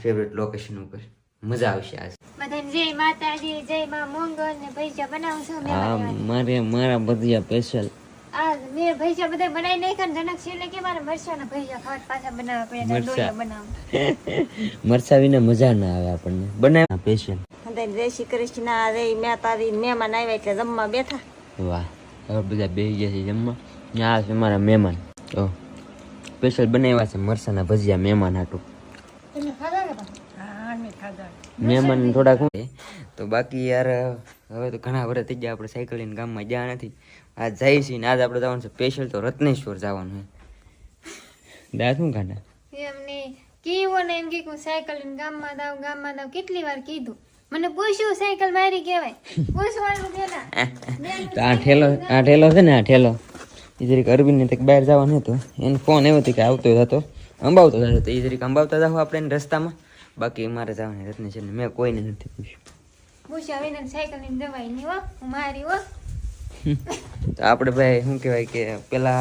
Favourite location ઉપર મજા આવશે આજ. બધાને જય માતાજી, જય માં મંગળ ને ભજીયા બનાવું છું. મારા ભજીયા સ્પેશિયલ. મેં ભજીયા બધા બનાવી નાખ્યા. જનક છેલ્લે કે મારે મરચાના ભજીયા ખાવા પાછા બનાવવા પડે. ડોલિયા બનાવું. મરચા વિના મજા ના આવે આપણને. બનાવ સ્પેશિયલ. જય શ્રી કૃષ્ણ. રે મેં મહેમાન આવ્યા એટલે જમવા બેઠા. વાહ, હવે બધા બેસી ગયા છે જમવા. ત્યાં છે મારા મહેમાન. સ્પેશિયલ બનાવ્યા છે મરચાના ભજીયા મહેમાન હાટું. મહેમાન થોડાક તો બાકી યાર હવે તો ઘણા વર્ષ થઈ ગયા આપણે સાયકલ લઈને ગામમાં ગયા નથી. આજ જાય છે ને આજ આપણે જવાનું છે સ્પેશિયલ તો રત્નેશ્વર જવાનું છે. દા શું કાઢા એમને કીધું ને એમ કે હું સાયકલ લઈને ગામમાં જાઉં કેટલી વાર કીધું. મને પૂછ્યું સાયકલ મારી કહેવાય. પૂછવાનું પેલા તો આ ઠેલો છે ને આ ઠેલો એ જરીક અરવિંદને તક બહાર જવાનું હતું. એને ફોન આવ્યો હતો કે આવતો હતો અંબાવતો હતો તો એ જરીક અંબાવતા જાવ આપણે રસ્તામાં. બાકી મારે જવાની રત્નેશ્વર મેં કોઈને નથી પૂછ્યા વિના સાયકલ લઈને જવાય નહીં હો. હું મારી હો. તો આપણે ભાઈ શું કહેવાય કે પેલા